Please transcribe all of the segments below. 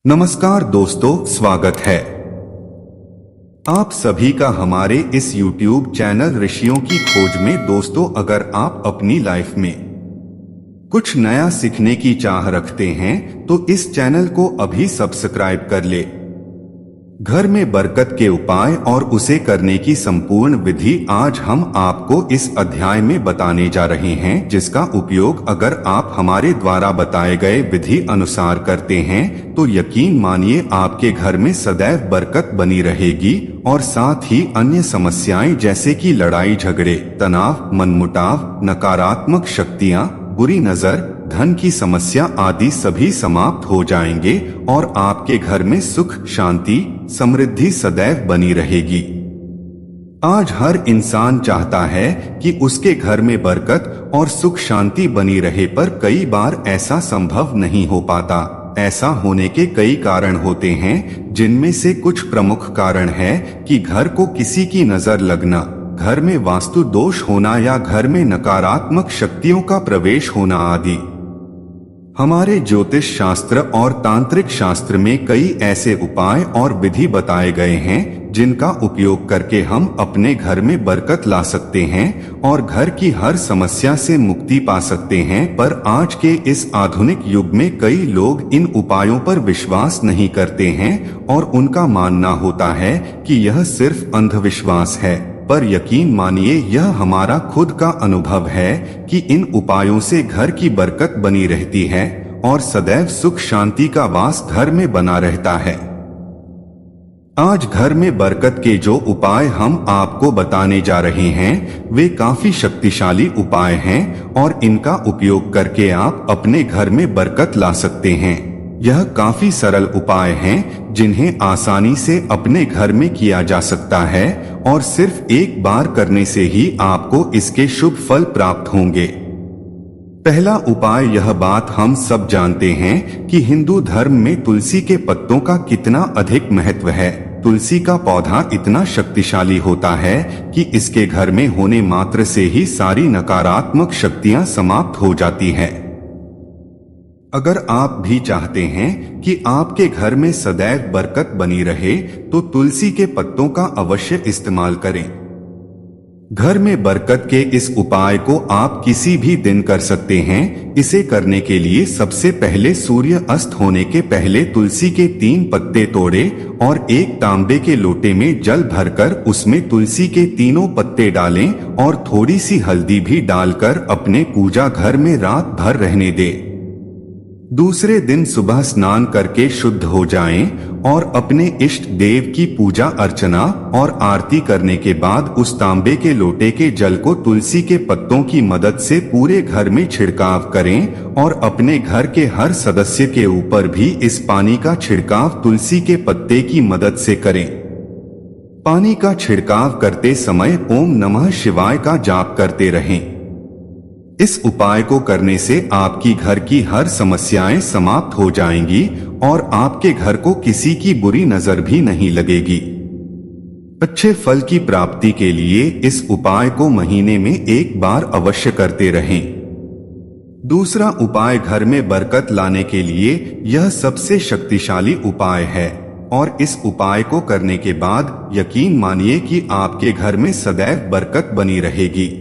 नमस्कार दोस्तों, स्वागत है आप सभी का हमारे इस YouTube चैनल ऋषियों की खोज में। दोस्तों, अगर आप अपनी लाइफ में कुछ नया सीखने की चाह रखते हैं तो इस चैनल को अभी सब्सक्राइब कर ले। घर में बरकत के उपाय और उसे करने की संपूर्ण विधि आज हम आपको इस अध्याय में बताने जा रहे हैं, जिसका उपयोग अगर आप हमारे द्वारा बताए गए विधि अनुसार करते हैं तो यकीन मानिए आपके घर में सदैव बरकत बनी रहेगी और साथ ही अन्य समस्याएं जैसे कि लड़ाई झगड़े, तनाव, मनमुटाव, नकारात्मक शक्तियां, बुरी नजर, धन की समस्या आदि सभी समाप्त हो जाएंगे और आपके घर में सुख, शांति, समृद्धि सदैव बनी रहेगी। आज हर इंसान चाहता है कि उसके घर में बरकत और सुख शांति बनी रहे, पर कई बार ऐसा संभव नहीं हो पाता। ऐसा होने के कई कारण होते हैं, जिनमें से कुछ प्रमुख कारण है कि घर को किसी की नजर लगना, घर में वास्तु दोष होना या घर में नकारात्मक शक्तियों का प्रवेश होना आदि। हमारे ज्योतिष शास्त्र और तांत्रिक शास्त्र में कई ऐसे उपाय और विधि बताए गए हैं जिनका उपयोग करके हम अपने घर में बरकत ला सकते हैं और घर की हर समस्या से मुक्ति पा सकते हैं। पर आज के इस आधुनिक युग में कई लोग इन उपायों पर विश्वास नहीं करते हैं और उनका मानना होता है कि यह सिर्फ अंधविश्वास है। पर यकीन मानिए, यह हमारा खुद का अनुभव है कि इन उपायों से घर की बरकत बनी रहती है और सदैव सुख शांति का वास घर में बना रहता है। आज घर में बरकत के जो उपाय हम आपको बताने जा रहे हैं वे काफी शक्तिशाली उपाय हैं और इनका उपयोग करके आप अपने घर में बरकत ला सकते हैं। यह काफी सरल उपाय हैं जिन्हें आसानी से अपने घर में किया जा सकता है और सिर्फ एक बार करने से ही आपको इसके शुभ फल प्राप्त होंगे। पहला उपाय, यह बात हम सब जानते हैं कि हिंदू धर्म में तुलसी के पत्तों का कितना अधिक महत्व है। तुलसी का पौधा इतना शक्तिशाली होता है कि इसके घर में होने मात्र से ही सारी नकारात्मक शक्तियां समाप्त हो जाती हैं। अगर आप भी चाहते हैं कि आपके घर में सदैव बरकत बनी रहे तो तुलसी के पत्तों का अवश्य इस्तेमाल करें। घर में बरकत के इस उपाय को आप किसी भी दिन कर सकते हैं। इसे करने के लिए सबसे पहले सूर्य अस्त होने के पहले तुलसी के 3 पत्ते तोड़े और एक तांबे के लोटे में जल भरकर उसमें तुलसी के तीनों पत्ते डालें और थोड़ी सी हल्दी भी डालकर अपने पूजा घर में रात भर रहने दें। दूसरे दिन सुबह स्नान करके शुद्ध हो जाएं और अपने इष्ट देव की पूजा अर्चना और आरती करने के बाद उस तांबे के लोटे के जल को तुलसी के पत्तों की मदद से पूरे घर में छिड़काव करें और अपने घर के हर सदस्य के ऊपर भी इस पानी का छिड़काव तुलसी के पत्ते की मदद से करें। पानी का छिड़काव करते समय ओम नमः शिवाय का जाप करते रहें। इस उपाय को करने से आपकी घर की हर समस्याएं समाप्त हो जाएंगी और आपके घर को किसी की बुरी नजर भी नहीं लगेगी। अच्छे फल की प्राप्ति के लिए इस उपाय को महीने में एक बार अवश्य करते रहें। दूसरा उपाय, घर में बरकत लाने के लिए यह सबसे शक्तिशाली उपाय है और इस उपाय को करने के बाद यकीन मानिए कि आपके घर में सदैव बरकत बनी रहेगी।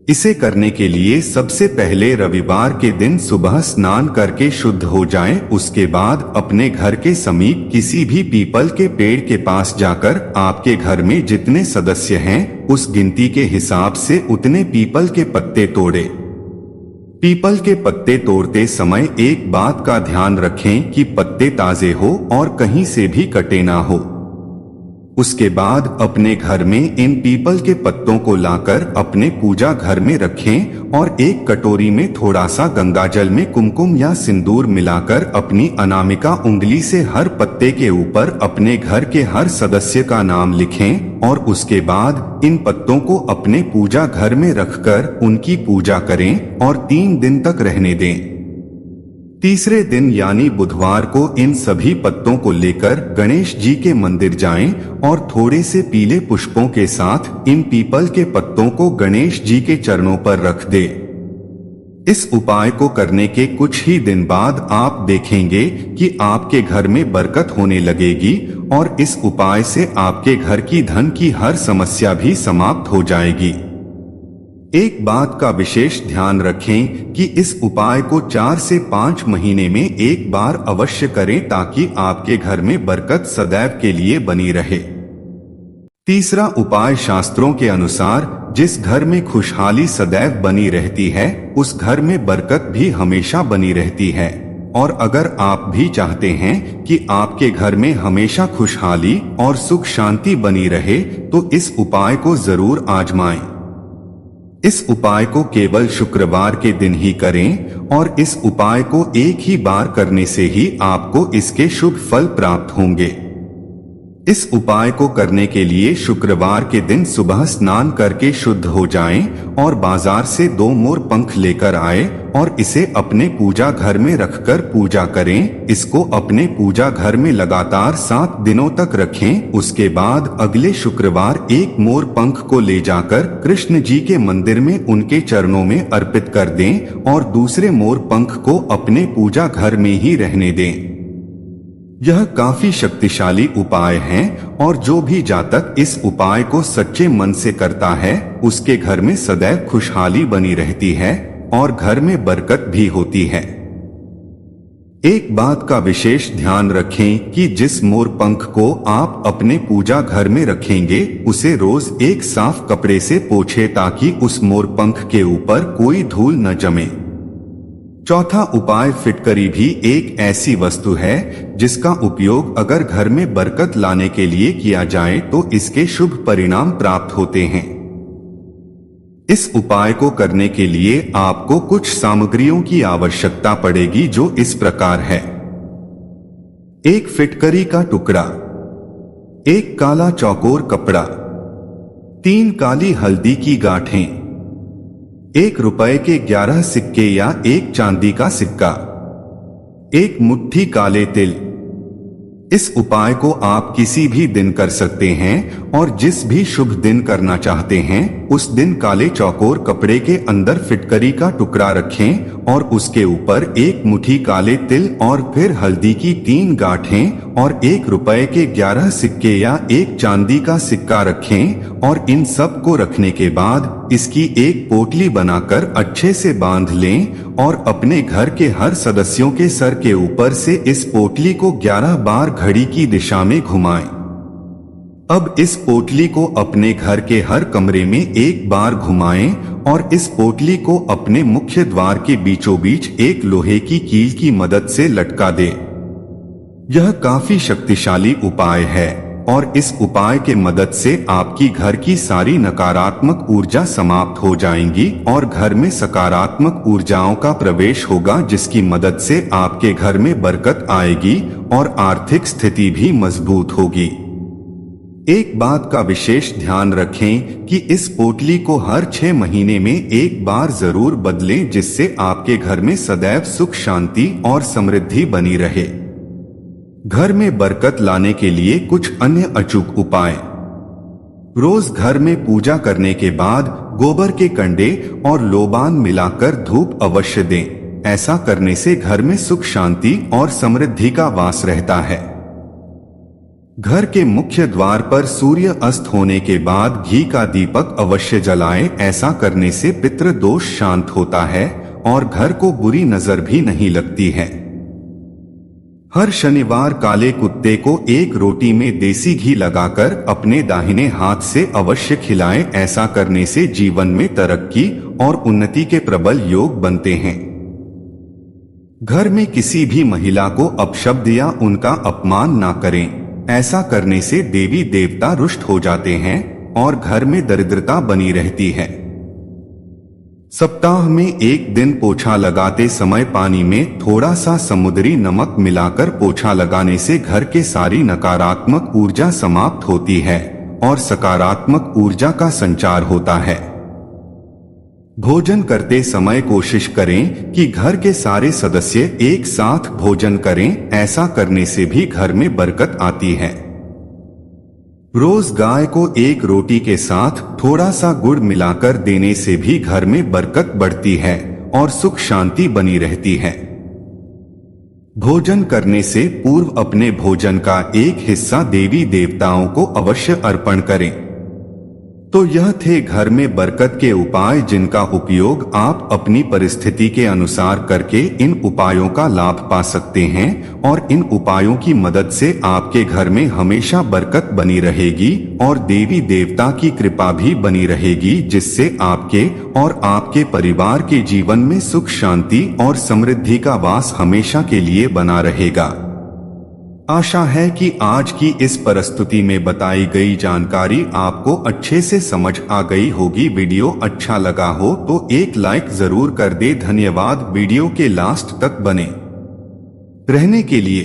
इसे करने के लिए सबसे पहले रविवार के दिन सुबह स्नान करके शुद्ध हो जाएं। उसके बाद अपने घर के समीप किसी भी पीपल के पेड़ के पास जाकर आपके घर में जितने सदस्य हैं उस गिनती के हिसाब से उतने पीपल के पत्ते तोड़े। पीपल के पत्ते तोड़ते समय एक बात का ध्यान रखें कि पत्ते ताजे हो और कहीं से भी कटे ना हो। उसके बाद अपने घर में इन पीपल के पत्तों को लाकर अपने पूजा घर में रखें और एक कटोरी में थोड़ा सा गंगाजल में कुमकुम या सिंदूर मिलाकर अपनी अनामिका उंगली से हर पत्ते के ऊपर अपने घर के हर सदस्य का नाम लिखें और उसके बाद इन पत्तों को अपने पूजा घर में रखकर उनकी पूजा करें और 3 दिन तक रहने दें। तीसरे दिन यानी बुधवार को इन सभी पत्तों को लेकर गणेश जी के मंदिर जाएं और थोड़े से पीले पुष्पों के साथ इन पीपल के पत्तों को गणेश जी के चरणों पर रख दें। इस उपाय को करने के कुछ ही दिन बाद आप देखेंगे कि आपके घर में बरकत होने लगेगी और इस उपाय से आपके घर की धन की हर समस्या भी समाप्त हो जाएगी। एक बात का विशेष ध्यान रखें कि इस उपाय को 4 से 5 महीने में एक बार अवश्य करें ताकि आपके घर में बरकत सदैव के लिए बनी रहे। तीसरा उपाय शास्त्रों के अनुसार जिस घर में खुशहाली सदैव बनी रहती है उस घर में बरकत भी हमेशा बनी रहती है। और अगर आप भी चाहते हैं कि आपके घर में हमेशा खुशहाली और सुख शांति बनी रहे तो इस उपाय को जरूर आजमाएं। इस उपाय को केवल शुक्रवार के दिन ही करें और इस उपाय को एक ही बार करने से ही आपको इसके शुभ फल प्राप्त होंगे। इस उपाय को करने के लिए शुक्रवार के दिन सुबह स्नान करके शुद्ध हो जाएं और बाजार से 2 मोर पंख लेकर आए और इसे अपने पूजा घर में रखकर पूजा करें। इसको अपने पूजा घर में लगातार 7 दिनों तक रखें। उसके बाद अगले शुक्रवार 1 मोर पंख को ले जाकर कृष्ण जी के मंदिर में उनके चरणों में अर्पित कर दें और दूसरे मोर पंख को अपने पूजा घर में ही रहने दें। यह काफी शक्तिशाली उपाय है और जो भी जातक इस उपाय को सच्चे मन से करता है उसके घर में सदैव खुशहाली बनी रहती है और घर में बरकत भी होती है। एक बात का विशेष ध्यान रखें कि जिस मोर पंख को आप अपने पूजा घर में रखेंगे उसे रोज एक साफ कपड़े से पोंछें ताकि उस मोर पंख के ऊपर कोई धूल न जमे। चौथा उपाय फिटकरी भी एक ऐसी वस्तु है जिसका उपयोग अगर घर में बरकत लाने के लिए किया जाए तो इसके शुभ परिणाम प्राप्त होते हैं। इस उपाय को करने के लिए आपको कुछ सामग्रियों की आवश्यकता पड़ेगी जो इस प्रकार है। 1 फिटकरी का टुकड़ा, 1 काला चौकोर कपड़ा, 3 काली हल्दी की गांठें, 1 रुपए के 11 सिक्के या 1 चांदी का सिक्का, 1 मुट्ठी काले तिल। इस उपाय को आप किसी भी दिन कर सकते हैं और जिस भी शुभ दिन करना चाहते हैं उस दिन काले चौकोर कपड़े के अंदर फिटकरी का टुकड़ा रखें और उसके ऊपर 1 मुट्ठी काले तिल और फिर हल्दी की 3 गांठें और 1 रुपए के 11 सिक्के या 1 चांदी का सिक्का रखें और इन सब को रखने के बाद इसकी एक पोटली बनाकर अच्छे से बांध लें और अपने घर के हर सदस्यों के सर के ऊपर से इस पोटली को 11 बार घड़ी की दिशा में घुमाएं। अब इस पोटली को अपने घर के हर कमरे में 1 बार घुमाएं और इस पोटली को अपने मुख्य द्वार के बीचों बीच एक लोहे की कील की मदद से लटका दें। यह काफी शक्तिशाली उपाय है और इस उपाय के मदद से आपकी घर की सारी नकारात्मक ऊर्जा समाप्त हो जाएंगी और घर में सकारात्मक ऊर्जाओं का प्रवेश होगा जिसकी मदद से आपके घर में बरकत आएगी और आर्थिक स्थिति भी मजबूत होगी। एक बात का विशेष ध्यान रखें कि इस पोटली को हर 6 महीने में एक बार जरूर बदलें जिससे आपके घर में सदैव सुख शांति और समृद्धि बनी रहे। घर में बरकत लाने के लिए कुछ अन्य अचूक उपाय। रोज घर में पूजा करने के बाद गोबर के कंडे और लोबान मिलाकर धूप अवश्य दें। ऐसा करने से घर में सुख शांति और समृद्धि का वास रहता है। घर के मुख्य द्वार पर सूर्य अस्त होने के बाद घी का दीपक अवश्य जलाएं। ऐसा करने से पितृ दोष शांत होता है और घर को बुरी नजर भी नहीं लगती है। हर शनिवार काले कुत्ते को 1 रोटी में देसी घी लगाकर अपने दाहिने हाथ से अवश्य खिलाएं। ऐसा करने से जीवन में तरक्की और उन्नति के प्रबल योग बनते हैं। घर में किसी भी महिला को अपशब्द या उनका अपमान ना करें। ऐसा करने से देवी देवता रुष्ट हो जाते हैं और घर में दरिद्रता बनी रहती है। सप्ताह में 1 दिन पोछा लगाते समय पानी में थोड़ा सा समुद्री नमक मिलाकर पोछा लगाने से घर के सारी नकारात्मक ऊर्जा समाप्त होती है और सकारात्मक ऊर्जा का संचार होता है। भोजन करते समय कोशिश करें कि घर के सारे सदस्य एक साथ भोजन करें। ऐसा करने से भी घर में बरकत आती है। रोज गाय को 1 रोटी के साथ थोड़ा सा गुड़ मिलाकर देने से भी घर में बरकत बढ़ती है और सुख शांति बनी रहती है। भोजन करने से पूर्व अपने भोजन का एक हिस्सा देवी देवताओं को अवश्य अर्पण करें। तो यह थे घर में बरकत के उपाय, जिनका उपयोग आप अपनी परिस्थिति के अनुसार करके इन उपायों का लाभ पा सकते हैं और इन उपायों की मदद से आपके घर में हमेशा बरकत बनी रहेगी और देवी देवता की कृपा भी बनी रहेगी, जिससे आपके और आपके परिवार के जीवन में सुख शांति और समृद्धि का वास हमेशा के लिए बना रहेगा। आशा है कि आज की इस प्रस्तुति में बताई गई जानकारी आपको अच्छे से समझ आ गई होगी। वीडियो अच्छा लगा हो तो एक लाइक जरूर कर दे। धन्यवाद वीडियो के लास्ट तक बने रहने के लिए।